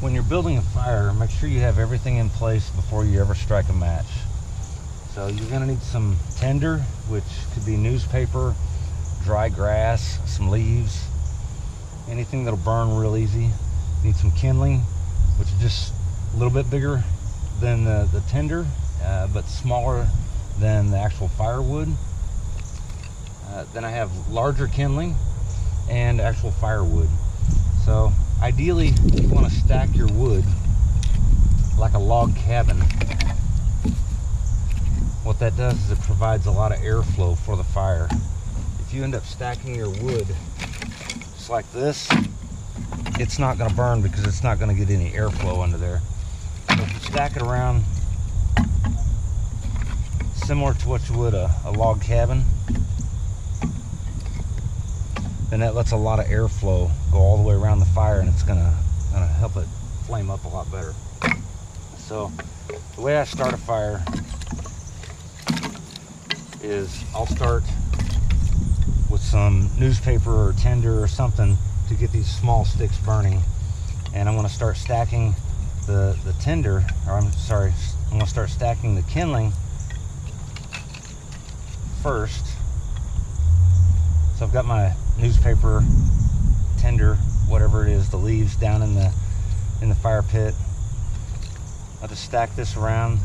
when you're building a fire, make sure you have everything in place before you ever strike a match. So you're going to need some tinder, which could be newspaper, dry grass, some leaves, anything that'll burn real easy. You need some kindling, which is just a little bit bigger than the tinder, but smaller than the actual firewood. Then I have larger kindling and actual firewood. So ideally you want to stack your wood like a log cabin. What that does is it provides a lot of airflow for the fire. If you end up stacking your wood just like this, it's not going to burn because it's not going to get any airflow under there. So if you stack it around similar to what you would a log cabin, then that lets a lot of airflow go all the way around the fire, and it's gonna help it flame up a lot better. So the way I start a fire is I'll start with some newspaper or tinder or something to get these small sticks burning, and I'm going to start stacking the tinder, or I'm going to start stacking the kindling first. So I've got my newspaper, tinder, whatever it is, the leaves down in the fire pit. I'll just stack this around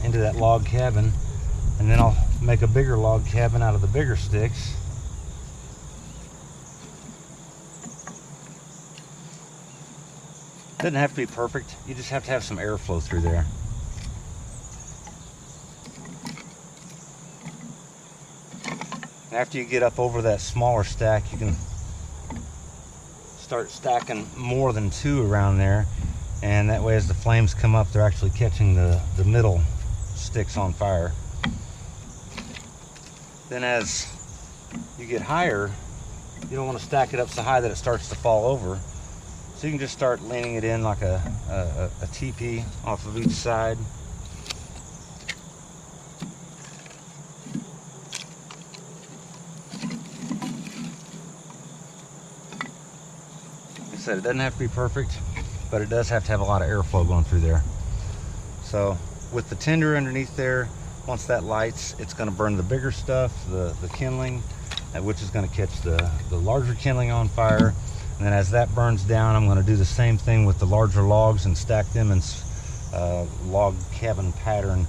into that log cabin, and then I'll make a bigger log cabin out of the bigger sticks. Doesn't have to be perfect, you just have to have some airflow through there. After you get up over that smaller stack, you can start stacking more than two around there, and that way as the flames come up, they're actually catching the middle sticks on fire. Then as you get higher, you don't want to stack it up so high that it starts to fall over. So you can just start leaning it in like a teepee off of each side. It doesn't have to be perfect, but it does have to have a lot of airflow going through there. So with the tinder underneath there, once that lights, it's going to burn the bigger stuff, the kindling, which is going to catch the larger kindling on fire. And then as that burns down, I'm going to do the same thing with the larger logs and stack them in log cabin pattern,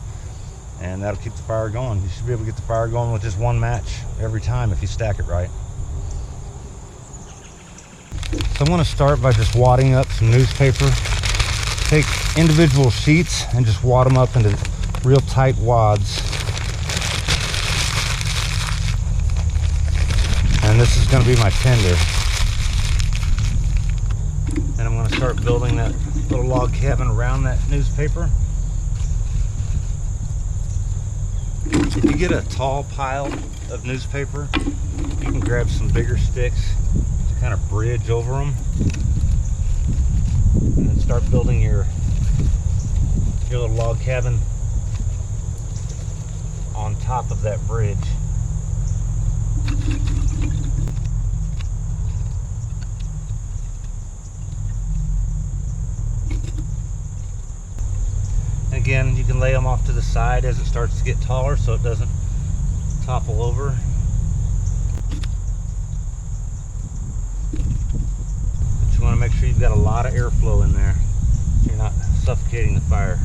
and that'll keep the fire going. You should be able to get the fire going with just one match every time if you stack it right. So I'm going to start by just wadding up some newspaper. Take individual sheets and just wad them up into real tight wads. And this is going to be my tinder. And I'm going to start building that little log cabin around that newspaper. If you get a tall pile of newspaper, you can grab some bigger sticks, kind of bridge over them, and then start building your little log cabin on top of that bridge. And again, you can lay them off to the side as it starts to get taller so it doesn't topple over. You want to make sure you've got a lot of airflow in there so you're not suffocating the fire.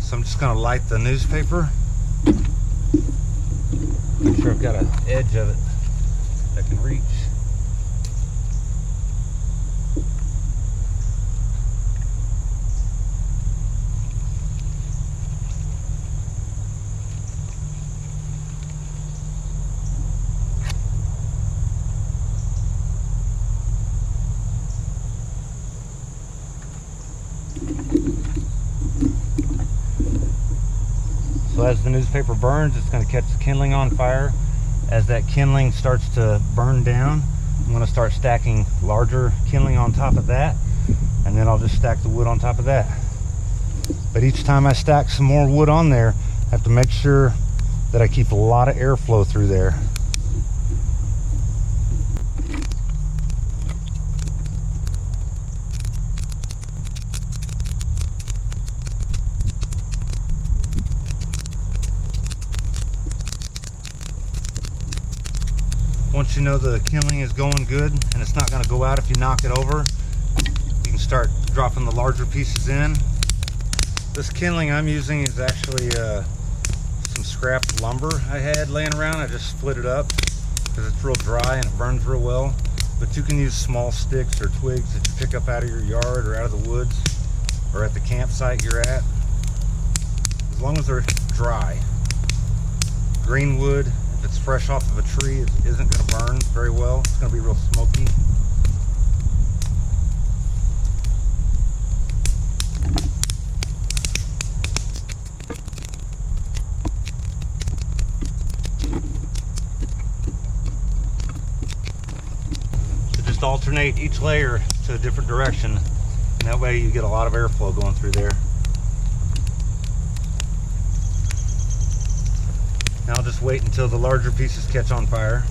So I'm just going to light the newspaper. Make sure I've got an edge of it that I can reach. So as the newspaper burns, it's going to catch the kindling on fire. As that kindling starts to burn down, I'm going to start stacking larger kindling on top of that, and then I'll just stack the wood on top of that. But each time I stack some more wood on there, have to make sure that I keep a lot of airflow through there. Once you know the kindling is going good and it's not going to go out if you knock it over, you can start dropping the larger pieces in. This kindling I'm using is actually some scrapped lumber I had laying around. I just split it up because it's real dry and it burns real well. But you can use small sticks or twigs that you pick up out of your yard or out of the woods or at the campsite you're at, as long as they're dry. Green wood, if it's fresh off of a tree, it isn't going to burn very well. It's going to be real smoky. So just alternate each layer to a different direction, and that way you get a lot of airflow going through there. Now I'll just wait until the larger pieces catch on fire.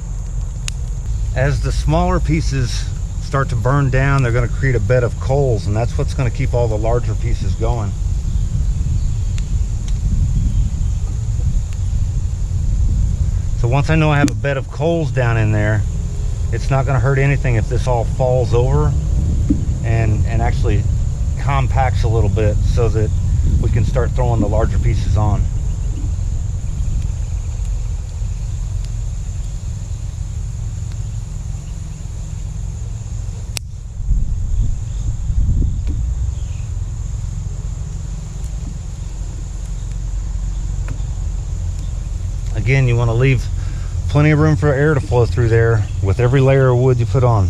As the smaller pieces start to burn down, they're going to create a bed of coals, and that's what's going to keep all the larger pieces going. So once I know I have a bed of coals down in there, it's not going to hurt anything if this all falls over and actually compacts a little bit so that we can start throwing the larger pieces on. Again, you want to leave plenty of room for air to flow through there with every layer of wood you put on.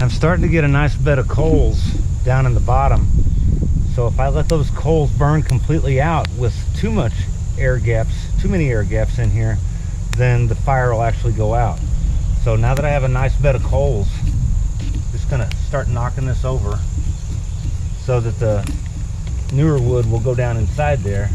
I'm starting to get a nice bed of coals down in the bottom. So if I let those coals burn completely out with too many air gaps in here, then the fire will actually go out. So now that I have a nice bed of coals, I'm just going to start knocking this over so that the newer wood will go down inside there.